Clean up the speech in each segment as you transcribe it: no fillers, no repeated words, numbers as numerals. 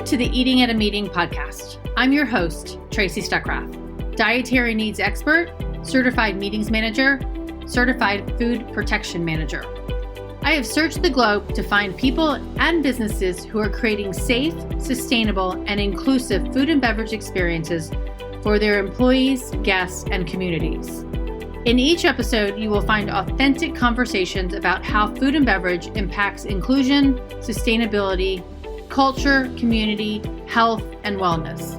Welcome to the Eating at a Meeting podcast. I'm your host, Tracy Stuckrath, dietary needs expert, certified meetings manager, certified food protection manager. I have searched the globe to find people and businesses who are creating safe, sustainable, and inclusive food and beverage experiences for their employees, guests, and communities. In each episode, you will find authentic conversations about how food and beverage impacts inclusion, sustainability, culture, community, health, and wellness.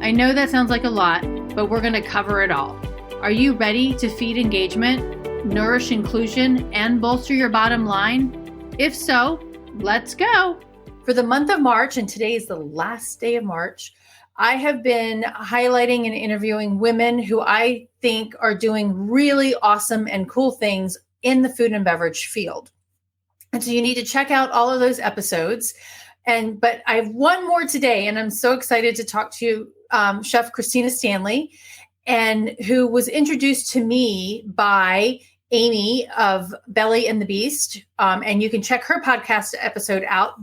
I know that sounds like a lot, but we're going to cover it all. Are you ready to feed engagement, nourish inclusion, and bolster your bottom line? If so, let's go. For the month of March, and today is the last day of March, I have been highlighting and interviewing women who I think are doing really awesome and cool things in the food and beverage field. And so you need to check out all of those episodes. But I have one more today, and I'm so excited to talk to you, Chef Kristina Stanley, and who was introduced to me by Amy of Belly and the Beast. And you can check her podcast episode out.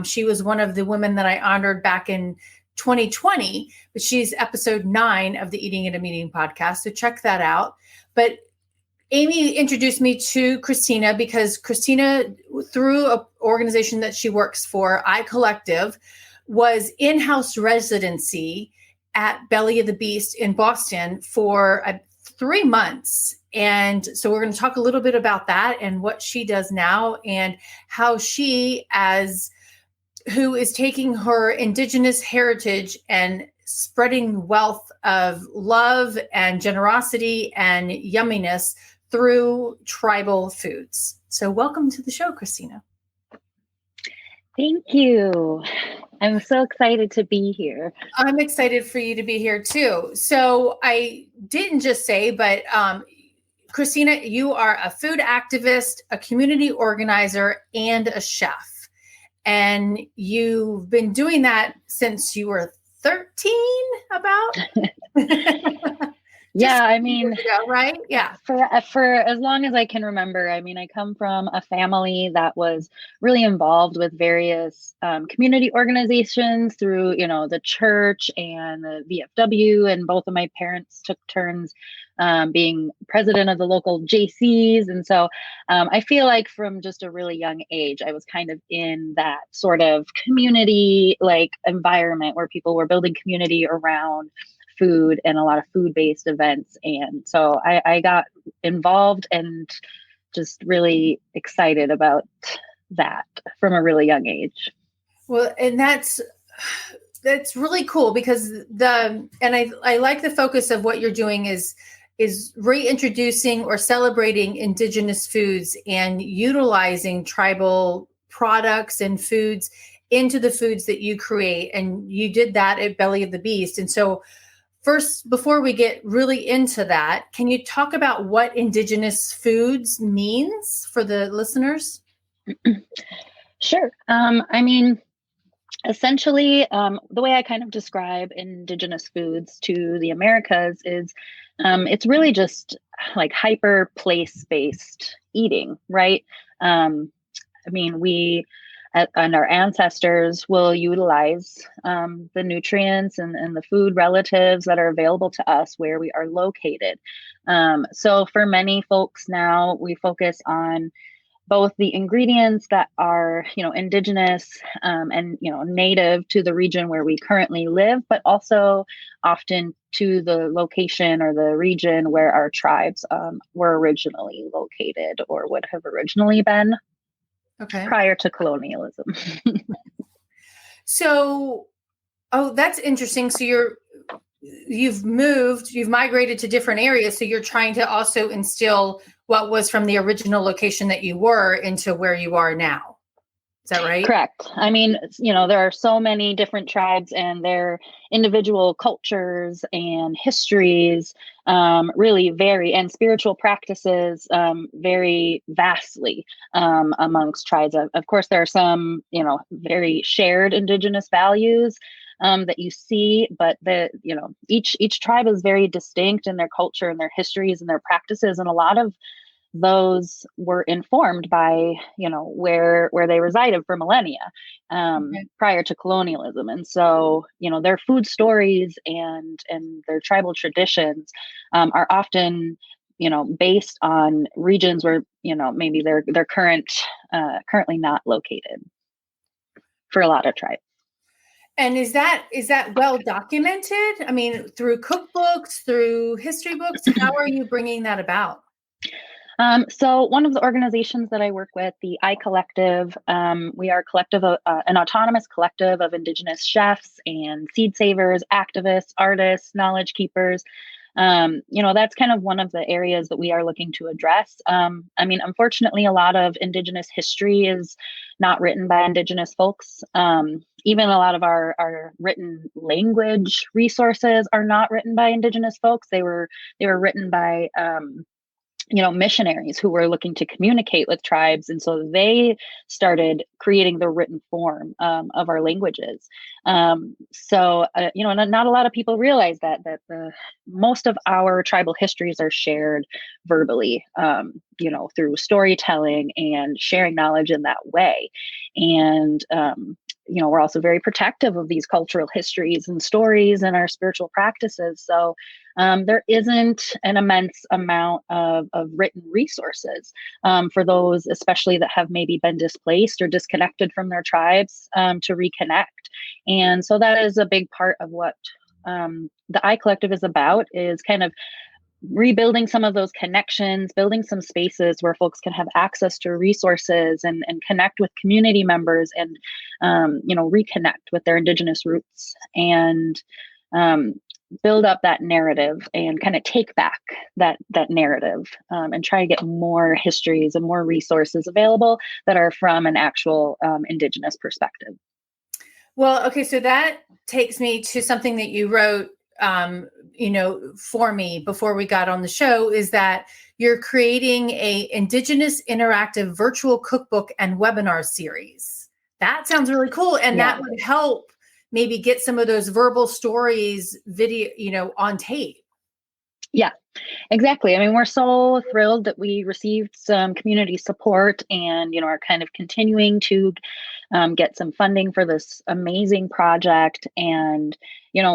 She was one of the women that I honored back in 2020, but she's episode 9 of the Eating at a Meeting podcast. So check that out. But Amy introduced me to Christina because Christina, through an organization that she works for, iCollective, was in-house residency at Belly of the Beast in Boston for 3 months. And so we're going to talk a little bit about that and what she does now and how she, as who is taking her Indigenous heritage and spreading wealth of love and generosity and yumminess through tribal foods. So welcome to the show, Christina. Thank you. I'm so excited to be here. I'm excited for you to be here too. So I didn't just say, but Christina, you are a food activist, a community organizer, and a chef. And you've been doing that since you were 13, about? Yeah, I mean, ago, right? Yeah. For as long as I can remember, I mean, I come from a family that was really involved with various community organizations through, the church and the VFW, and both of my parents took turns being president of the local JCs. And so I feel like from just a really young age, I was kind of in that sort of community like environment where people were building community around food and a lot of food-based events. And so I got involved and just really excited about that from a really young age. Well, and that's really cool because I like the focus of what you're doing is reintroducing or celebrating Indigenous foods and utilizing tribal products and foods into the foods that you create. And you did that at Belly of the Beast. And so first, before we get really into that, can you talk about what Indigenous foods means for the listeners? Sure. I mean, essentially, the way I kind of describe Indigenous foods to the Americas is it's really just like hyper place-based eating, right? I mean, we and our ancestors will utilize the nutrients and the food relatives that are available to us where we are located. So for many folks now, we focus on both the ingredients that are, indigenous and, native to the region where we currently live, but also often to the location or the region where our tribes were originally located or would have originally been. Okay. Prior to colonialism. So, that's interesting. So you've migrated to different areas. So you're trying to also instill what was from the original location that you were into where you are now. Is that right? Correct. I mean, there are so many different tribes and their individual cultures and histories really vary, and spiritual practices vary vastly amongst tribes. Of course, there are some, very shared Indigenous values that you see, but each tribe is very distinct in their culture and their histories and their practices, and a lot of those were informed by, where they resided for millennia, Okay. prior to colonialism. And so, their food stories and their tribal traditions are often, based on regions where, maybe they're currently not located for a lot of tribes. And is that well documented? I mean, through cookbooks, through history books, how are you bringing that about? So one of the organizations that I work with, the I Collective, we are an autonomous collective of Indigenous chefs and seed savers, activists, artists, knowledge keepers. That's kind of one of the areas that we are looking to address. Unfortunately, a lot of Indigenous history is not written by Indigenous folks. Even a lot of our written language resources are not written by Indigenous folks. They were written by missionaries who were looking to communicate with tribes. And so they started creating the written form of our languages. Not a lot of people realize that most of our tribal histories are shared verbally, through storytelling and sharing knowledge in that way. And, we're also very protective of these cultural histories and stories and our spiritual practices. So there isn't an immense amount of written resources for those, especially that have maybe been displaced or disconnected from their tribes, to reconnect. And so that is a big part of what the I Collective is about, is kind of rebuilding some of those connections, building some spaces where folks can have access to resources and connect with community members and, reconnect with their Indigenous roots and build up that narrative and kind of take back that narrative and try to get more histories and more resources available that are from an actual Indigenous perspective. Well, okay, so that takes me to something that you wrote for me before we got on the show, is that you're creating a Indigenous interactive virtual cookbook and webinar series. That sounds really cool. And that would help maybe get some of those verbal stories video, on tape. Yeah, exactly. I mean, we're so thrilled that we received some community support and, are kind of continuing to get some funding for this amazing project. And,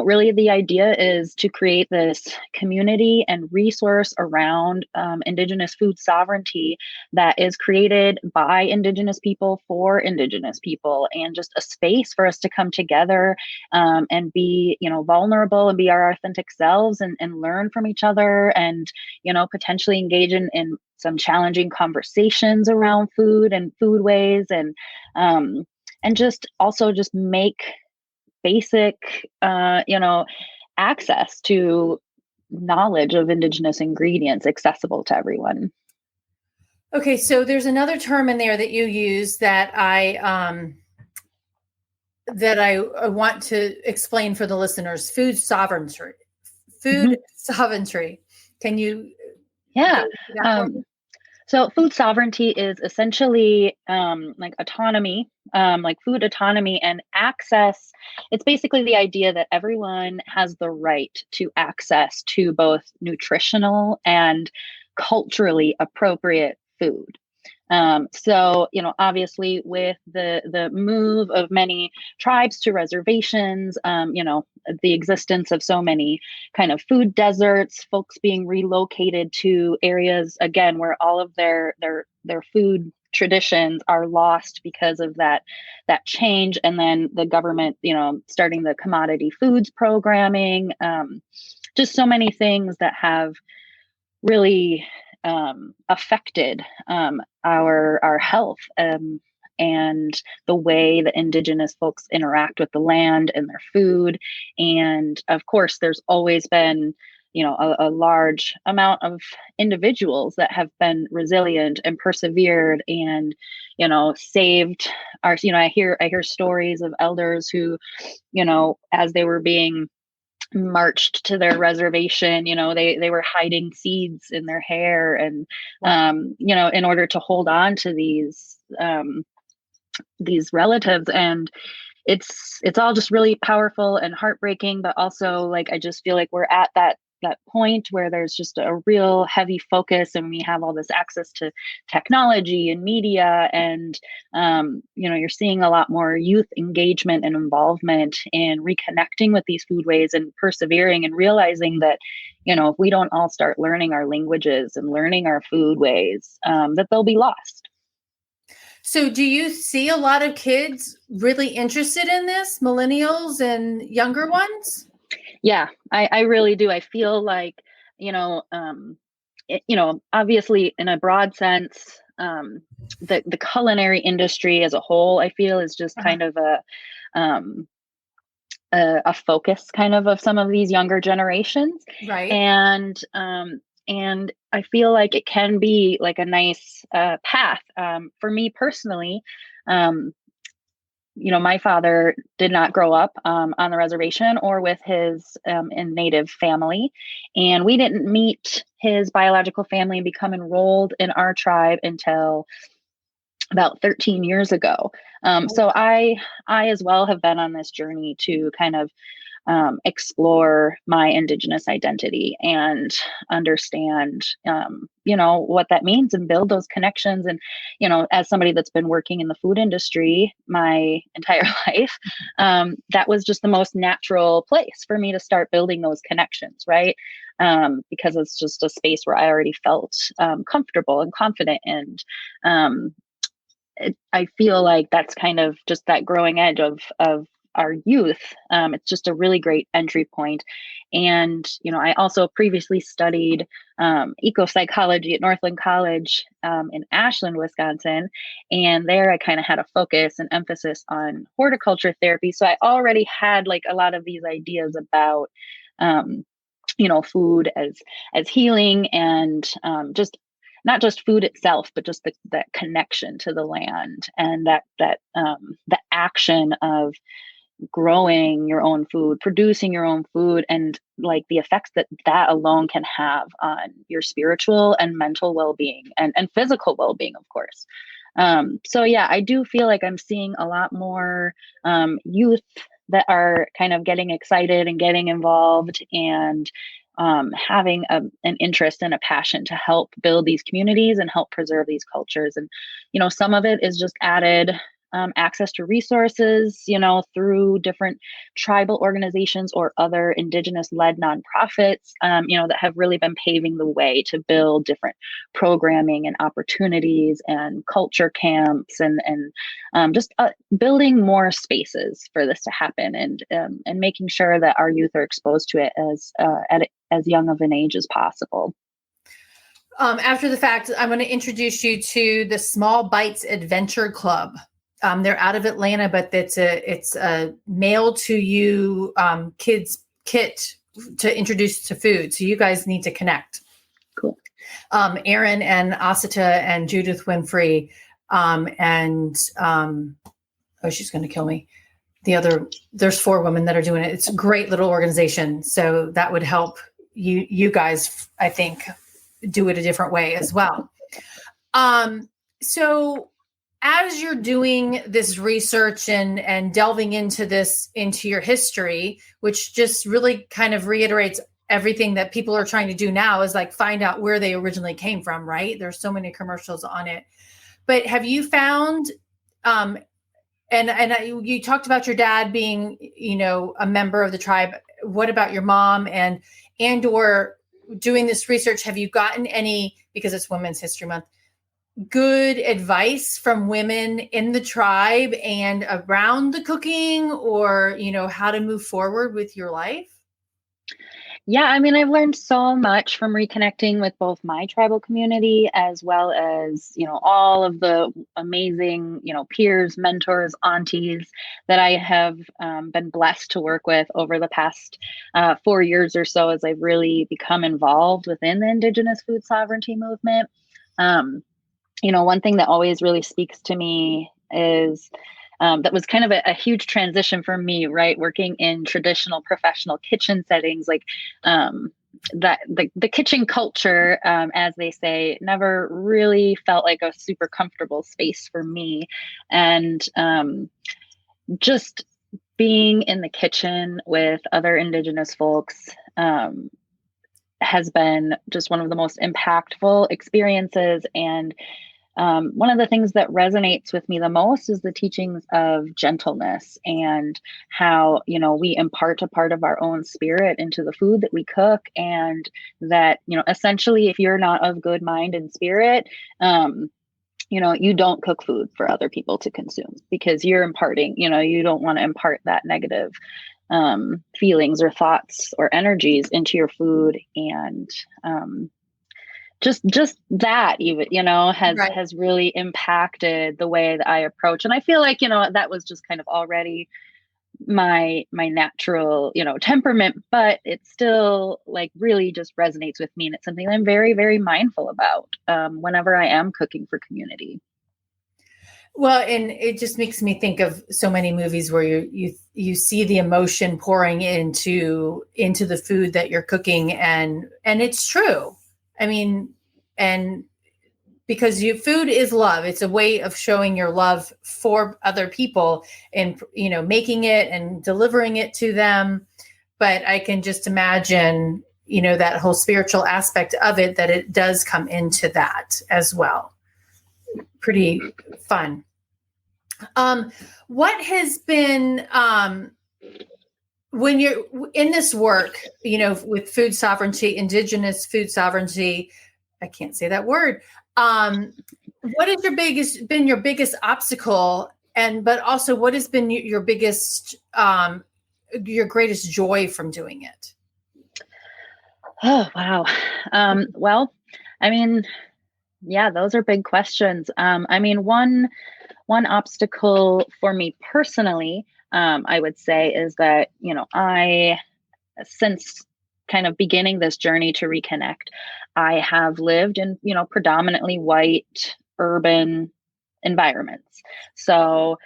really the idea is to create this community and resource around Indigenous food sovereignty that is created by Indigenous people for Indigenous people, and just a space for us to come together and be, vulnerable and be our authentic selves and learn from each other and, potentially engage in some challenging conversations around food and foodways and just make basic, access to knowledge of Indigenous ingredients accessible to everyone. Okay, so there's another term in there that you use that I want to explain for the listeners: food sovereignty. Food sovereignty. Can you? Yeah. So food sovereignty is essentially like autonomy, like food autonomy and access. It's basically the idea that everyone has the right to access to both nutritional and culturally appropriate food. Obviously with the move of many tribes to reservations, the existence of so many kind of food deserts, folks being relocated to areas, again, where all of their food traditions are lost because of that change. And then the government, starting the commodity foods programming, just so many things that have really affected our health and the way that Indigenous folks interact with the land and their food. And of course, there's always been, a large amount of individuals that have been resilient and persevered and, saved our, I hear stories of elders who, as they were being marched to their reservation, they were hiding seeds in their hair and in order to hold on to these relatives. And it's all just really powerful and heartbreaking, but also, like, I just feel like we're at that that point where there's just a real heavy focus, and we have all this access to technology and media, and you're seeing a lot more youth engagement and involvement in reconnecting with these foodways and persevering and realizing that, if we don't all start learning our languages and learning our foodways, that they'll be lost. So do you see a lot of kids really interested in this, millennials and younger ones? Yeah, I really do. I feel like, obviously in a broad sense, the culinary industry as a whole, I feel, is just kind of a focus kind of some of these younger generations. Right. And I feel like it can be like a nice path. For me personally, my father did not grow up on the reservation or with his native family. And we didn't meet his biological family and become enrolled in our tribe until about 13 years ago. So I as well have been on this journey to kind of explore my Indigenous identity and understand, what that means and build those connections. And, as somebody that's been working in the food industry my entire life, that was just the most natural place for me to start building those connections, right? Because it's just a space where I already felt comfortable and confident. And I feel like that's kind of just that growing edge of our youth. It's just a really great entry point. And, I also previously studied eco-psychology at Northland College in Ashland, Wisconsin. And there I kind of had a focus and emphasis on horticulture therapy. So I already had like a lot of these ideas about, food as healing, and just not just food itself, but just that connection to the land, and that the action of growing your own food, producing your own food, and like the effects that alone can have on your spiritual and mental well-being and physical well-being, of course. So yeah, I do feel like I'm seeing a lot more youth that are kind of getting excited and getting involved, and having an interest and a passion to help build these communities and help preserve these cultures. And, some of it is just added access to resources, through different tribal organizations or other Indigenous-led nonprofits, that have really been paving the way to build different programming and opportunities and culture camps, and just building more spaces for this to happen, and making sure that our youth are exposed to it at as young of an age as possible. After the fact, I'm going to introduce you to the Small Bites Adventure Club. They're out of Atlanta, but it's a mail to you kids kit to introduce to food. So you guys need to connect. Cool. Erin and Asita and Judith Winfrey, she's going to kill me. There's 4 women that are doing it. It's a great little organization. So that would help you guys, I think, do it a different way as well. So as you're doing this research and delving into your history, which just really kind of reiterates everything that people are trying to do now, is like find out where they originally came from, right? There's so many commercials on it. But have you found, you talked about your dad being, a member of the tribe. What about your mom or doing this research? Have you gotten any, because it's Women's History Month, good advice from women in the tribe and around the cooking, or, how to move forward with your life? Yeah, I mean, I've learned so much from reconnecting with both my tribal community as well as, all of the amazing, peers, mentors, aunties that I have been blessed to work with over the past 4 years or so, as I've really become involved within the Indigenous food sovereignty movement. One thing that always really speaks to me is that was kind of a huge transition for me, right? Working in traditional professional kitchen settings, like that the kitchen culture, as they say, never really felt like a super comfortable space for me. And just being in the kitchen with other Indigenous folks, has been just one of the most impactful experiences. And one of the things that resonates with me the most is the teachings of gentleness and how, we impart a part of our own spirit into the food that we cook. And that, essentially, if you're not of good mind and spirit, you don't cook food for other people to consume, because you're imparting, you don't want to impart that negative feelings or thoughts or energies into your food. And just that, even, has really impacted the way that I approach. And I feel like, that was just kind of already my natural, temperament, but it still like really just resonates with me. And it's something I'm very, very mindful about whenever I am cooking for community. Well, and it just makes me think of so many movies where you see the emotion pouring into the food that you're cooking, and it's true. I mean, and because food is love. It's a way of showing your love for other people and, making it and delivering it to them. But I can just imagine, that whole spiritual aspect of it, that it does come into that as well. Pretty fun. What has been, when you're in this work, with food sovereignty, Indigenous food sovereignty, I can't say that word. What has been your biggest obstacle, but also what has been your biggest, your greatest joy from doing it? Oh, wow. Well, I mean, yeah, those are big questions. I mean, one obstacle for me personally, I would say, is that, since kind of beginning this journey to reconnect, I have lived in, predominantly white urban environments. So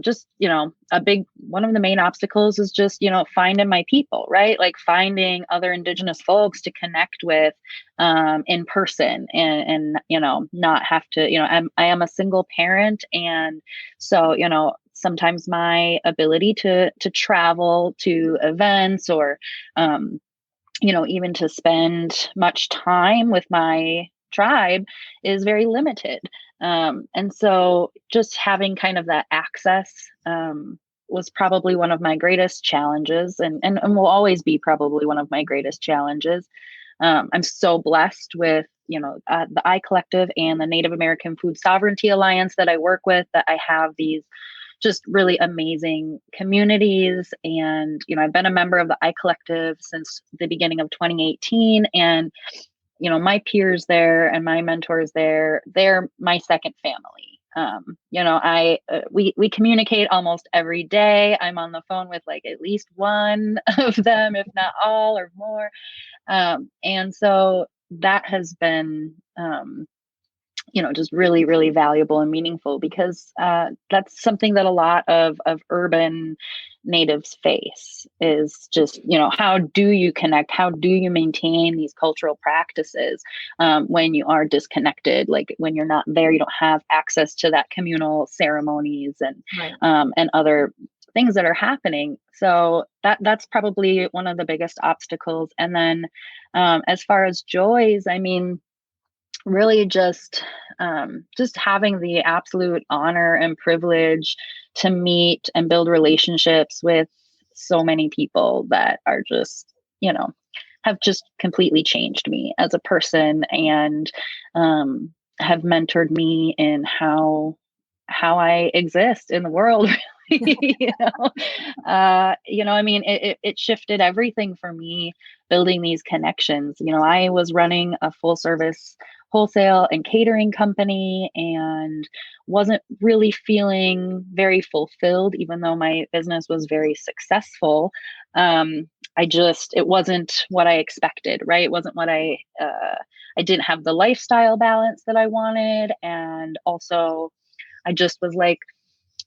just, one of the main obstacles is just, finding my people, right? Like finding other Indigenous folks to connect with in person and, not have to, I am a single parent. And so, sometimes my ability to travel to events or, even to spend much time with my tribe is very limited. And so just having kind of that access was probably one of my greatest challenges, and will always be probably one of my greatest challenges. I'm so blessed with, the I Collective and the Native American Food Sovereignty Alliance that I work with, that I have these just really amazing communities. And, I've been a member of the I Collective since the beginning of 2018. And, my peers there and my mentors there, they're my second family. We communicate almost every day. I'm on the phone with like at least one of them, if not all or more. And so that has been, just really, really valuable and meaningful, because that's something that a lot of urban natives face, is just, how do you connect? How do you maintain these cultural practices when you are disconnected? Like when you're not there, you don't have access to that communal ceremonies and Right. And other things that are happening. So that's probably one of the biggest obstacles. And then as far as joys, I mean, really just having the absolute honor and privilege to meet and build relationships with so many people that are just, have just completely changed me as a person, and have mentored me in how I exist in the world. I mean, it shifted everything for me, building these connections. I was running a full service wholesale and catering company and wasn't really feeling very fulfilled, even though my business was very successful. It wasn't what I expected, right? It wasn't what I didn't have the lifestyle balance that I wanted. And also I just was like,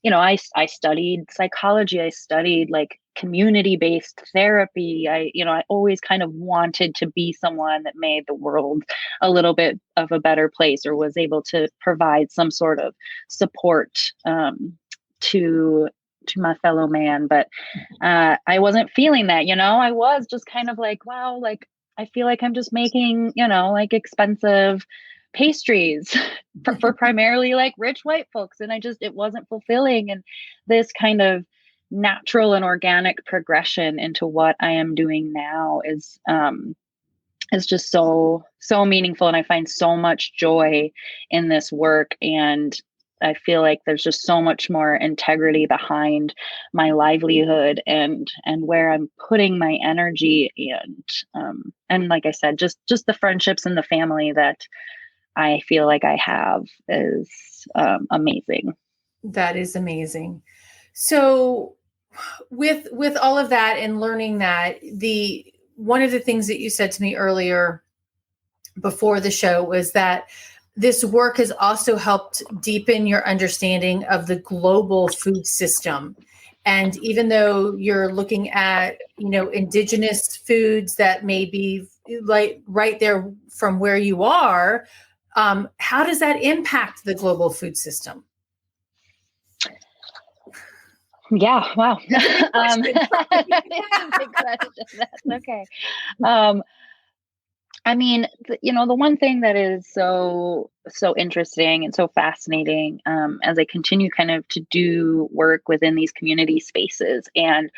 I studied psychology. I studied like community-based therapy. I always kind of wanted to be someone that made the world a little bit of a better place, or was able to provide some sort of support to my fellow man. But I wasn't feeling that, I was just kind of like, wow, like I feel like I'm just making, like expensive pastries for primarily like rich white folks. And it wasn't fulfilling. And this kind of natural and organic progression into what I am doing now is just so meaningful. And I find so much joy in this work. And I feel like there's just so much more integrity behind my livelihood and where I'm putting my energy, and like I said, just the friendships and the family that I feel like I have is amazing. That is amazing. So with all of that and learning that, one of the things that you said to me earlier before the show was that this work has also helped deepen your understanding of the global food system. And even though you're looking at, indigenous foods that may be like right there from where you are, how does that impact the global food system? Yeah. Wow. That's a big question. That's okay. I mean, the one thing that is so interesting and so fascinating, as I continue kind of to do work within these community spaces and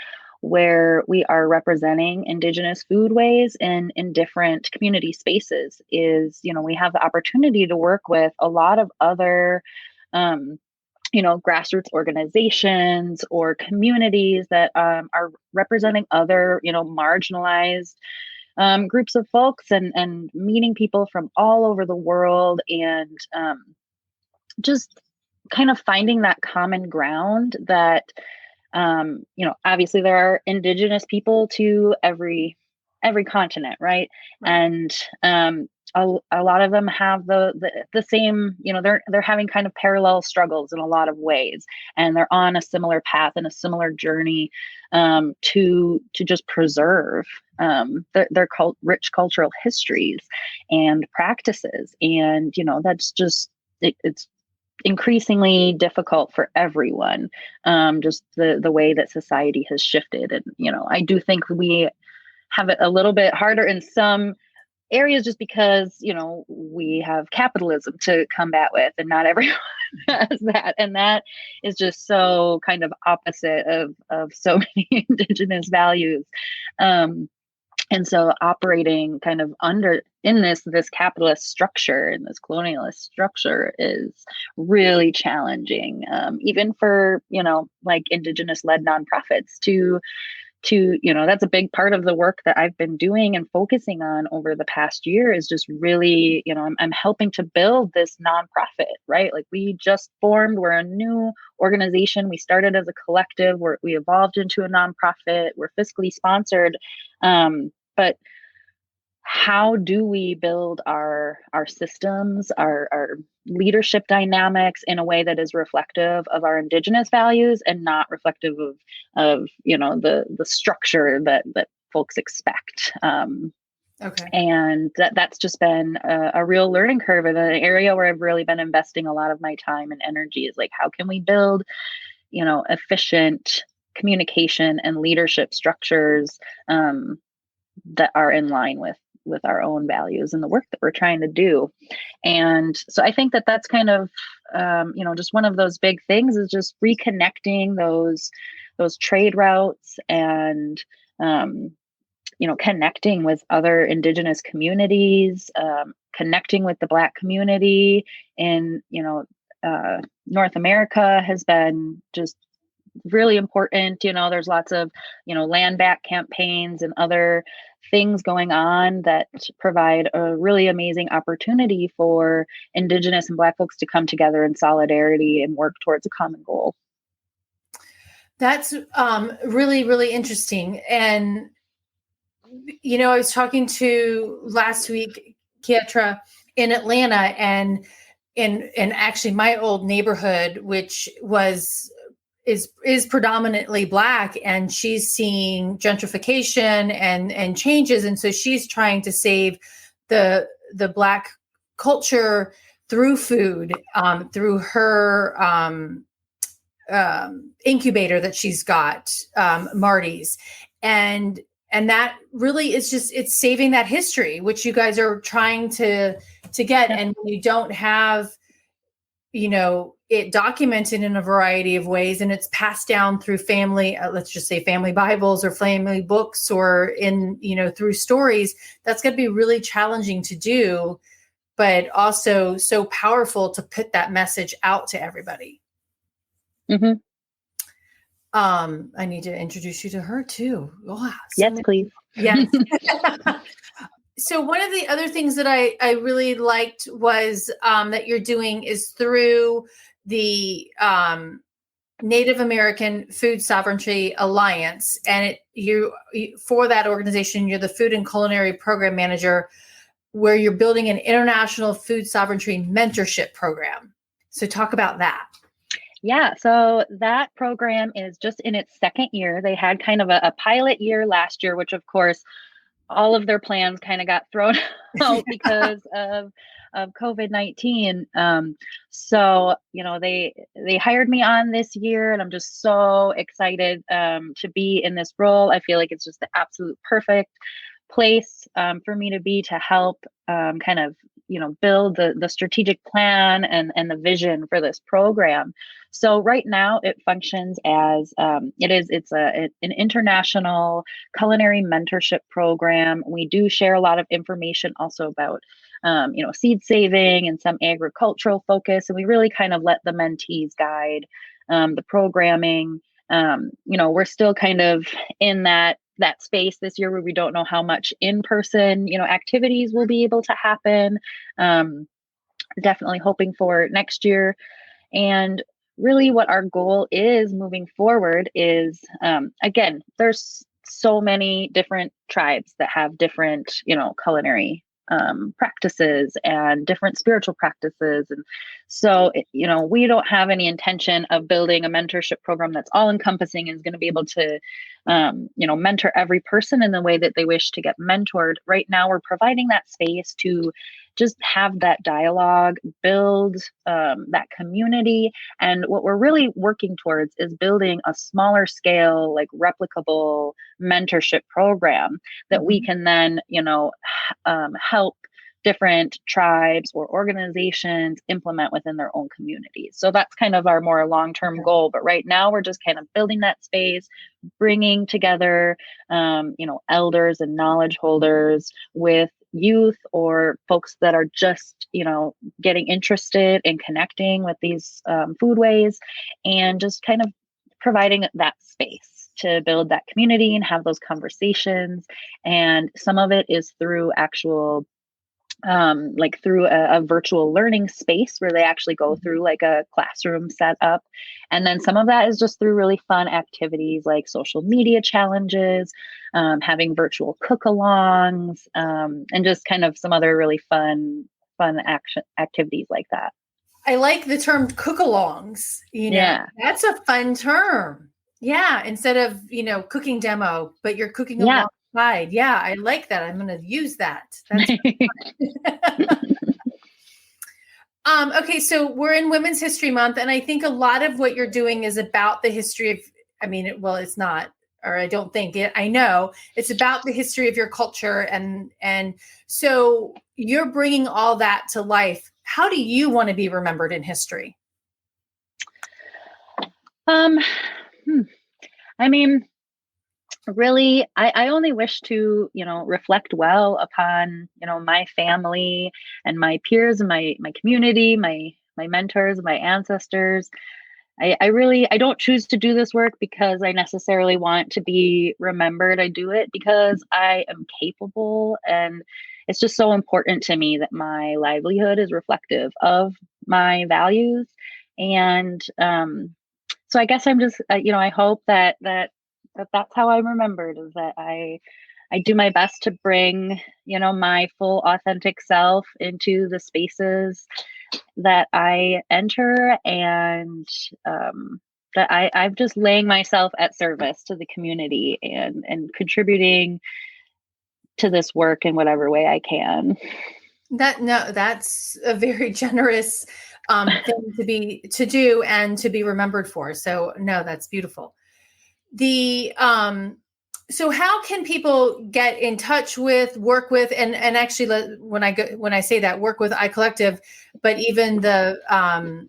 where we are representing Indigenous foodways in different community spaces, is, we have the opportunity to work with a lot of other grassroots organizations or communities that are representing other, marginalized groups of folks, and meeting people from all over the world, and just kind of finding that common ground that, obviously there are Indigenous people to every continent, right? And a lot of them have the same, they're having kind of parallel struggles in a lot of ways, and they're on a similar path and a similar journey to just preserve their rich cultural histories and practices. And that's just it's increasingly difficult for everyone, just the way that society has shifted. And I do think we have it a little bit harder in some areas, just because we have capitalism to combat with, and not everyone has that, and that is just so kind of opposite of so many Indigenous values. And so operating kind of in this capitalist structure, in this colonialist structure, is really challenging, even for like Indigenous led nonprofits to that's a big part of the work that I've been doing and focusing on over the past year, is just really, I'm helping to build this nonprofit, right? Like, we just formed, we're a new organization. We started as a collective, we evolved into a nonprofit, we're fiscally sponsored. But how do we build our systems, our leadership dynamics in a way that is reflective of our Indigenous values, and not reflective of the structure that folks expect? Okay. And that's just been a real learning curve, in an area where I've really been investing a lot of my time and energy, is like, how can we build efficient communication and leadership structures that are in line with our own values and the work that we're trying to do. And so I think that that's kind of, just one of those big things, is just reconnecting those trade routes, and, connecting with other Indigenous communities, connecting with the Black community in, North America has been just really important. There's lots of, land back campaigns and other things going on that provide a really amazing opportunity for Indigenous and Black folks to come together in solidarity and work towards a common goal. That's really, really interesting. And, I was talking to last week, Kietra, in Atlanta, and actually my old neighborhood, which is predominantly Black, and she's seeing gentrification and changes. And so she's trying to save the Black culture through food, through her incubator that she's got, Marty's. And And that really is just, it's saving that history, which you guys are trying to get. And when you don't have, it documented in a variety of ways, and it's passed down through family, let's just say family Bibles or family books, or through stories, that's going to be really challenging to do, but also so powerful to put that message out to everybody. Mm-hmm. I need to introduce you to her too. Wow, yes, please. Yes. So one of the other things that I really liked was that you're doing is through the Native American Food Sovereignty Alliance. And you for that organization, you're the Food and Culinary Program Manager, where you're building an international food sovereignty mentorship program. So talk about that. Yeah, so that program is just in its second year. They had kind of a pilot year last year, which of course, all of their plans kind of got thrown out because of COVID-19. So, they hired me on this year, and I'm just so excited to be in this role. I feel like it's just the absolute perfect place for me to be, to help kind of build the strategic plan and the vision for this program. So right now it functions as it's an international culinary mentorship program. We do share a lot of information also about seed saving and some agricultural focus, and we really kind of let the mentees guide the programming. We're still kind of in that space this year where we don't know how much in-person, activities will be able to happen. Definitely hoping for next year. And really what our goal is moving forward is, again, there's so many different tribes that have different, culinary practices and different spiritual practices. And so, we don't have any intention of building a mentorship program that's all encompassing and is going to be able to, mentor every person in the way that they wish to get mentored. Right now, we're providing that space to just have that dialogue, build that community. And what we're really working towards is building a smaller scale, like replicable mentorship program that we can then, help different tribes or organizations implement within their own communities. So that's kind of our more long-term goal. But right now we're just kind of building that space, bringing together, elders and knowledge holders with youth or folks that are just, getting interested in connecting with these foodways, and just kind of providing that space to build that community and have those conversations. And some of it is through actual through a virtual learning space where they actually go through like a classroom setup. And then some of that is just through really fun activities like social media challenges, having virtual cook-alongs, and just kind of some other really fun activities like that. I like the term cook-alongs. Yeah. That's a fun term. Yeah. Instead of, cooking demo, but you're cooking along. Yeah, I like that. I'm going to use that. That's okay, so we're in Women's History Month, and I think a lot of what you're doing is about the history of, it's not, or I don't think it, I know it's about the history of your culture. And so you're bringing all that to life. How do you want to be remembered in history? Really, I only wish to, reflect well upon, my family and my peers and my community, my mentors, my ancestors. I don't choose to do this work because I necessarily want to be remembered. I do it because I am capable, and it's just so important to me that my livelihood is reflective of my values. And so I guess I'm just, I hope that that's how I'm remembered, is that I do my best to bring, my full authentic self into the spaces that I enter, and that I'm just laying myself at service to the community and contributing to this work in whatever way I can. That's a very generous thing to do and to be remembered for. So no, that's beautiful. So how can people get in touch with, work with, and actually when I say that, work with iCollective, but even the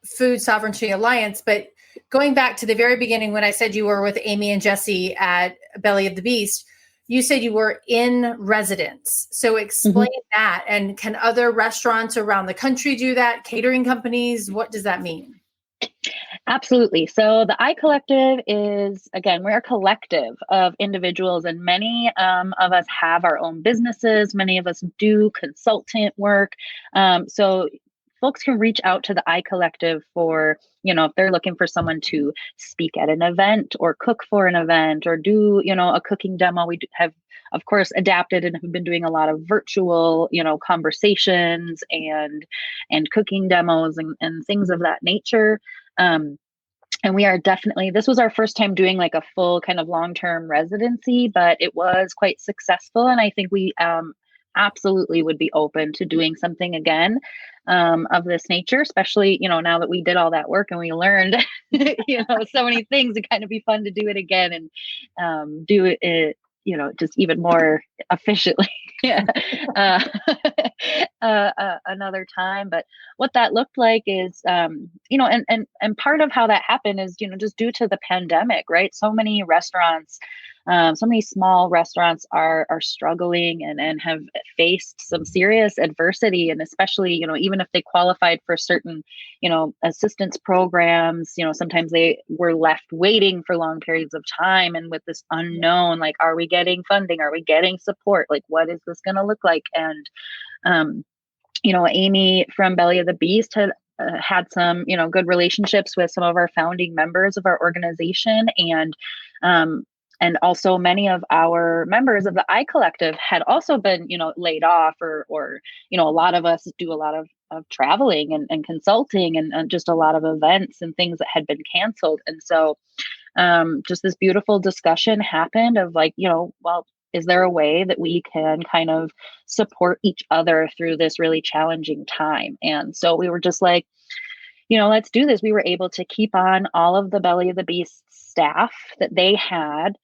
Food Sovereignty Alliance, but going back to the very beginning when I said you were with Amy and Jesse at Belly of the Beast, you said you were in residence. So explain that. And can other restaurants around the country do that? Catering companies? What does that mean? Absolutely. So the I Collective is, again, we're a collective of individuals, and many of us have our own businesses. Many of us do consultant work. So folks can reach out to the I Collective for, if they're looking for someone to speak at an event or cook for an event or do, a cooking demo. We have, of course, adapted and have been doing a lot of virtual, conversations and cooking demos and things of that nature. And we are definitely, this was our first time doing like a full kind of long-term residency, but it was quite successful. And I think we absolutely would be open to doing something again of this nature, especially, now that we did all that work and we learned, so many things. It'd kind of be fun to do it again and do it, just even more efficiently. Another time. But what that looked like is, and part of how that happened is, just due to the pandemic, right? So many restaurants, so many small restaurants are struggling and have faced some serious adversity. And especially, even if they qualified for certain, assistance programs, sometimes they were left waiting for long periods of time. And with this unknown, like, are we getting funding? Are we getting support? Like, what is this going to look like? And, Amy from Belly of the Beast had some, good relationships with some of our founding members of our organization. And also many of our members of the I Collective had also been, laid off or, a lot of us do a lot of traveling and consulting and just a lot of events and things that had been canceled. And so just this beautiful discussion happened of like, well, is there a way that we can kind of support each other through this really challenging time? And so we were just like, let's do this. We were able to keep on all of the Belly of the Beast staff that they had.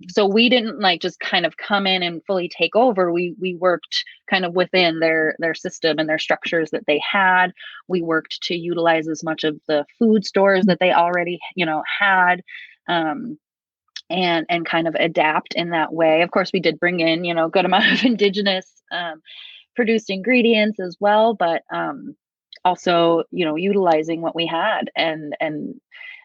So we didn't like just kind of come in and fully take over. We worked kind of within their system and their structures that they had. We worked to utilize as much of the food stores that they already, had. And kind of adapt in that way. Of course, we did bring in, a good amount of Indigenous produced ingredients as well, but also, utilizing what we had. And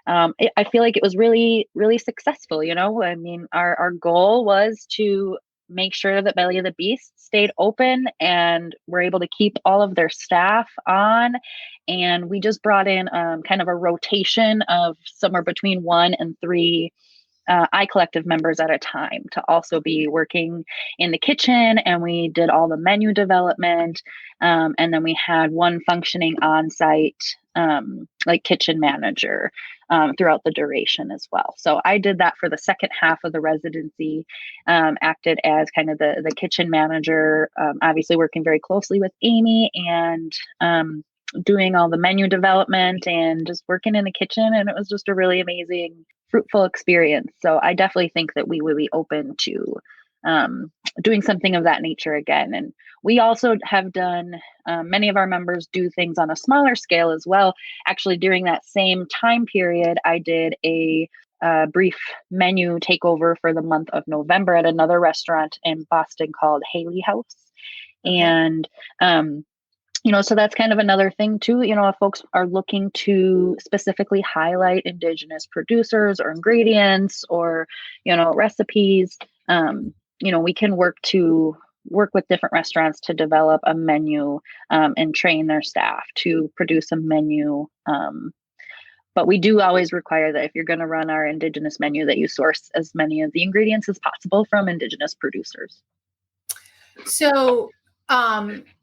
I feel like it was really, really successful. I mean, our goal was to make sure that Belly of the Beast stayed open and we're able to keep all of their staff on. And we just brought in kind of a rotation of somewhere between 1 and 3 I Collective members at a time to also be working in the kitchen. And we did all the menu development. And then we had one functioning on-site like kitchen manager throughout the duration as well. So I did that for the second half of the residency, acted as kind of the kitchen manager, obviously working very closely with Amy and doing all the menu development and just working in the kitchen. And it was just a really amazing, fruitful experience. So I definitely think that we would be open to doing something of that nature again. And we also have done, many of our members do things on a smaller scale as well. Actually, during that same time period, I did a brief menu takeover for the month of November at another restaurant in Boston called Haley House. Okay. And so that's kind of another thing too, if folks are looking to specifically highlight Indigenous producers or ingredients or, recipes, we can work with different restaurants to develop a menu and train their staff to produce a menu. But we do always require that if you're going to run our Indigenous menu, that you source as many of the ingredients as possible from Indigenous producers. So,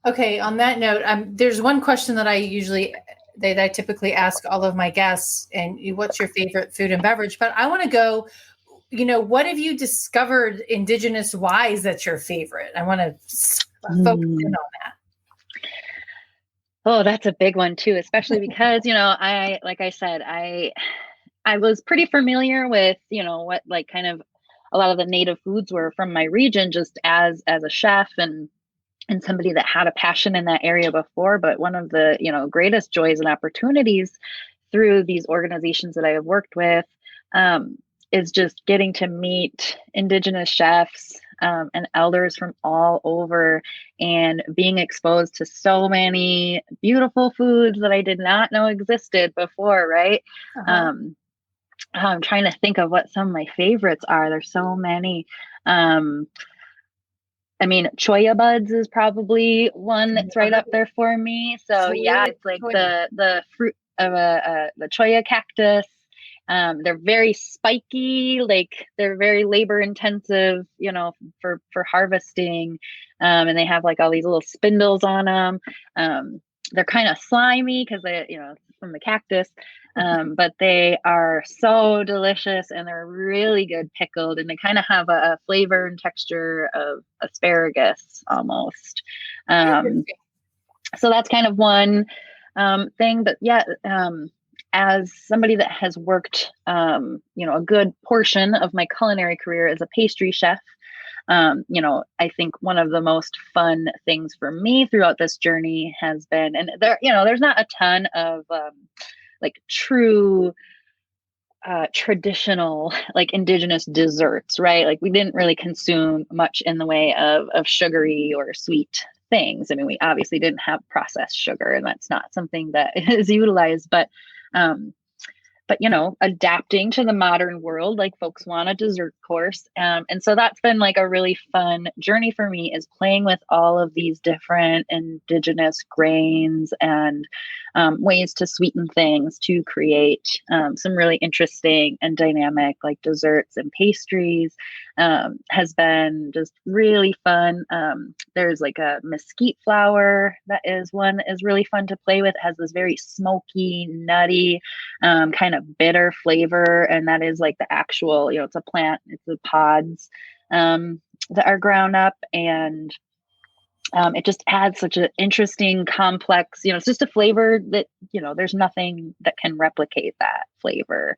okay, on that note, there's one question that I typically ask all of my guests, and what's your favorite food and beverage? But I want to go, what have you discovered Indigenous wise that's your favorite? I want to focus in on that. Oh, that's a big one too, especially because, like I said, I was pretty familiar with, what like kind of a lot of the native foods were from my region, just as a chef and somebody that had a passion in that area before. But one of the, greatest joys and opportunities through these organizations that I have worked with is just getting to meet Indigenous chefs and elders from all over, and being exposed to so many beautiful foods that I did not know existed before, right? I'm trying to think of what some of my favorites are. There's so many. I mean, choya buds is probably one that's right up there for me. So yeah, it's like the fruit of the choya cactus. They're very spiky, like they're very labor intensive, for harvesting. And they have like all these little spindles on them. They're kind of slimy because from the cactus. But they are so delicious, and they're really good pickled, and they kind of have a flavor and texture of asparagus almost. So that's kind of one thing. But yeah, as somebody that has worked, a good portion of my culinary career as a pastry chef, I think one of the most fun things for me throughout this journey has been, and there's not a ton of like true traditional, like Indigenous desserts, right? Like we didn't really consume much in the way of sugary or sweet things. I mean, we obviously didn't have processed sugar, and that's not something that is utilized, but adapting to the modern world, like folks want a dessert course. And so that's been like a really fun journey for me, is playing with all of these different Indigenous grains and ways to sweeten things to create some really interesting and dynamic like desserts and pastries. Has been just really fun. There's like a mesquite flour that is one that is really fun to play with. It has this very smoky, nutty, kind of bitter flavor. And that is like the actual, it's a plant, it's the pods that are ground up. And it just adds such an interesting, complex, it's just a flavor that, there's nothing that can replicate that flavor.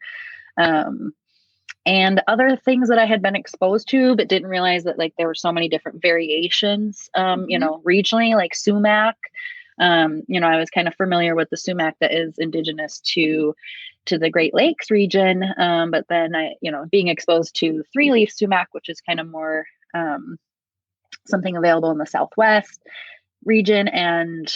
And other things that I had been exposed to, but didn't realize that like there were so many different variations, regionally, like sumac. I was kind of familiar with the sumac that is indigenous to the Great Lakes region. But then being exposed to 3-leaf sumac, which is kind of more something available in the Southwest region, and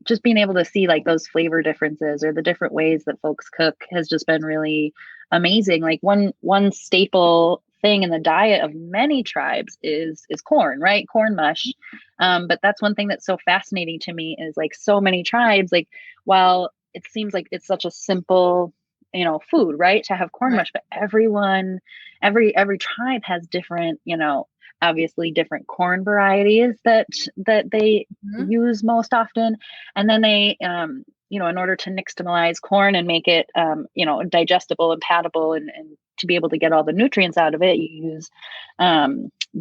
just being able to see like those flavor differences or the different ways that folks cook has just been really amazing. Like one staple thing in the diet of many tribes is corn, right? Corn mush. But that's one thing that's so fascinating to me, is like so many tribes, like while it seems like it's such a simple, food, right, to have corn mush, but every tribe has different, obviously different corn varieties that they use most often. And then they, in order to nixtamalize corn and make it, digestible and palatable and to be able to get all the nutrients out of it, you use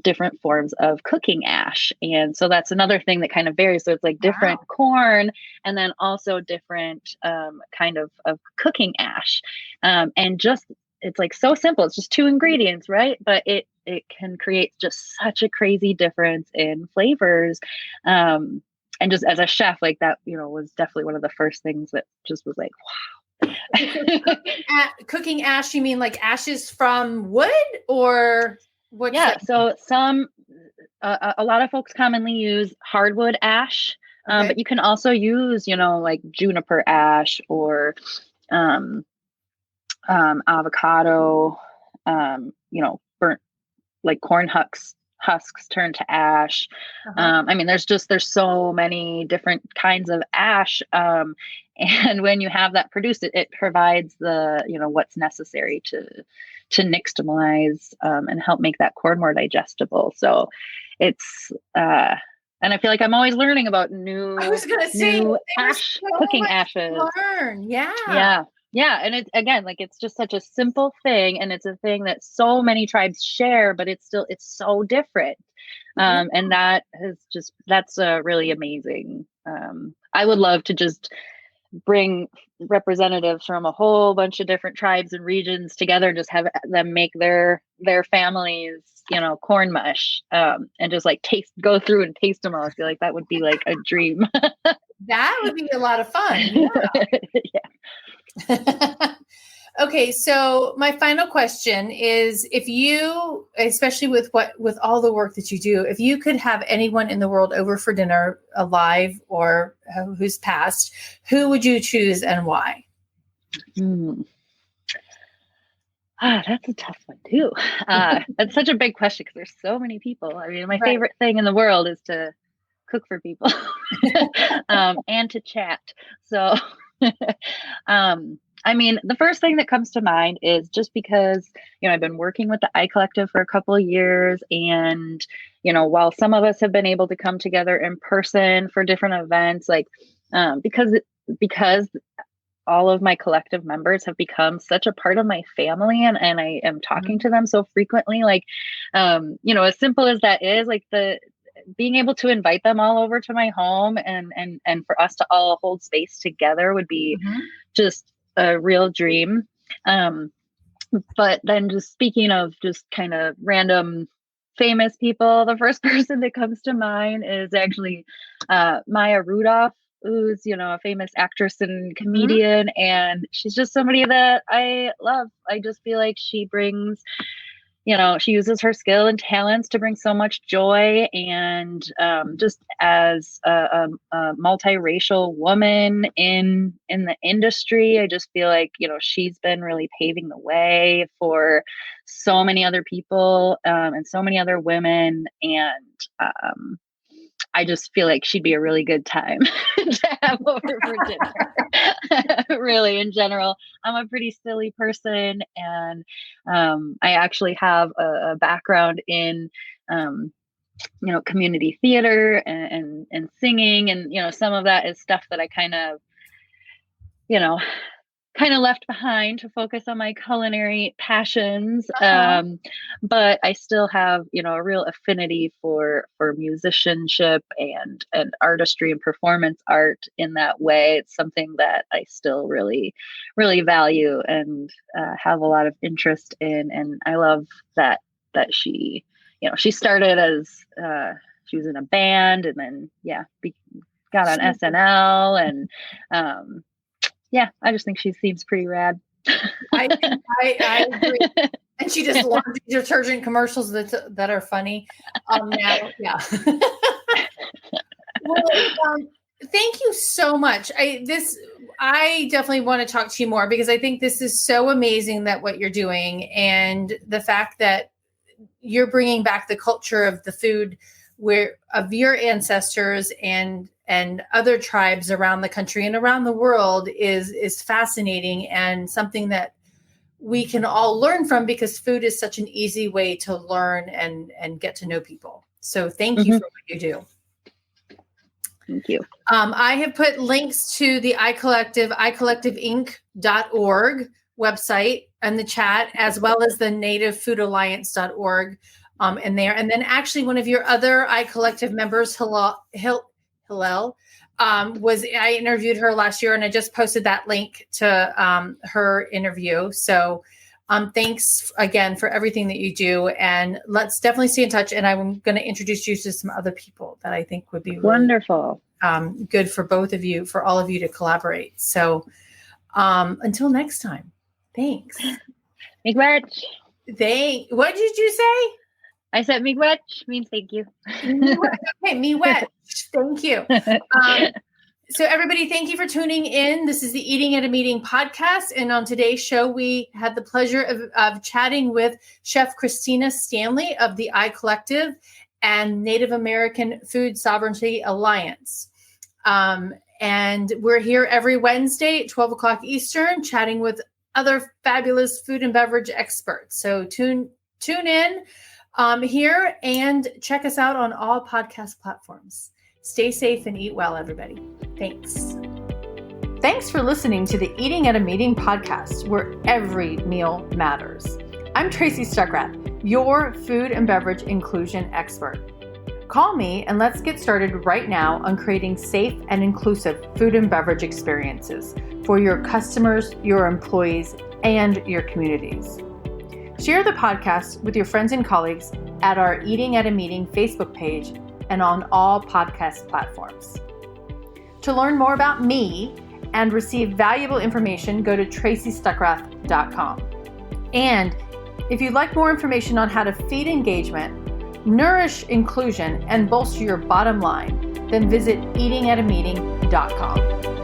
different forms of cooking ash. And so that's another thing that kind of varies. So it's like different corn, and then also different kind of cooking ash. And just, it's like so simple. It's just 2 ingredients, right? But it can create just such a crazy difference in flavors. And just as a chef, like that, was definitely one of the first things that just was like, wow. Cooking ash, you mean like ashes from wood, or what? Yeah. So a lot of folks commonly use hardwood ash, but you can also use, like juniper ash or avocado, burnt, like corn husks turned to ash. I mean, there's so many different kinds of ash. And when you have that produced, it provides the, what's necessary to nixtamalize and help make that corn more digestible. So it's, and I feel like I'm always learning about new cooking ashes. Yeah. And it's, again, like it's just such a simple thing, and it's a thing that so many tribes share, but it's so different. And that's really amazing. I would love to just bring representatives from a whole bunch of different tribes and regions together, just have them make their families, corn mush, and just like go through and taste them all. I feel like that would be like a dream. That would be a lot of fun. Yeah. Okay, so my final question is, if you, especially with all the work that you do, if you could have anyone in the world over for dinner, alive or who's passed, who would you choose and why? That's a tough one too. That's such a big question because there's so many people. I mean, my favorite thing in the world is to cook for people and to chat. So, I mean, the first thing that comes to mind is just because, I've been working with the I Collective for a couple of years, and, while some of us have been able to come together in person for different events, like, because all of my collective members have become such a part of my family, and I am talking to them so frequently, like, as simple as that is, like being able to invite them all over to my home and for us to all hold space together would be just a real dream. But then just speaking of just kind of random famous people, the first person that comes to mind is actually Maya Rudolph, who's, a famous actress and comedian. And she's just somebody that I love. I just feel like she brings, she uses her skill and talents to bring so much joy. And just as a multiracial woman in the industry, I just feel like, she's been really paving the way for so many other people and so many other women. And I just feel like she'd be a really good time to have over for dinner. Really, in general, I'm a pretty silly person, and I actually have a background in, community theater and singing, and some of that is stuff that I kind of left behind to focus on my culinary passions. But I still have, a real affinity for musicianship and artistry and performance art in that way. It's something that I still really, really value and have a lot of interest in. And I love that she, she started as, she was in a band, and then, got on SNL, and, I just think she seems pretty rad. I agree. And she does laundry detergent commercials that are funny. Now, yeah. Well, thank you so much. I definitely want to talk to you more, because I think this is so amazing that what you're doing, and the fact that you're bringing back the culture of the food of your ancestors and other tribes around the country and around the world is fascinating, and something that we can all learn from, because food is such an easy way to learn and get to know people. So thank you for what you do. Thank you. I have put links to the icollectiveinc.org website in the chat, as well as the nativefoodalliance.org in there. And then actually one of your other iCollective members, Hillel, I interviewed her last year, and I just posted that link to her interview. So thanks again for everything that you do, and let's definitely stay in touch. And I'm going to introduce you to some other people that I think would be really, wonderful, good for both of you, for all of you to collaborate. So until next time, thanks. Miigwech. What did you say? I said miigwech means thank you. Okay, miigwech. Thank you. So everybody, thank you for tuning in. This is the Eating at a Meeting podcast. And on today's show, we had the pleasure of chatting with Chef Kristina Stanley of the I Collective and Native American Food Sovereignty Alliance. And we're here every Wednesday at 12 o'clock Eastern, chatting with other fabulous food and beverage experts. So tune in here and check us out on all podcast platforms. Stay safe and eat well, everybody. Thanks. Thanks for listening to the Eating at a Meeting podcast, where every meal matters. I'm Tracy Stuckrath, your food and beverage inclusion expert. Call me and let's get started right now on creating safe and inclusive food and beverage experiences for your customers, your employees, and your communities. Share the podcast with your friends and colleagues at our Eating at a Meeting Facebook page and on all podcast platforms. To learn more about me and receive valuable information, go to tracystuckrath.com. And if you'd like more information on how to feed engagement, nourish inclusion, and bolster your bottom line, then visit eatingatameeting.com.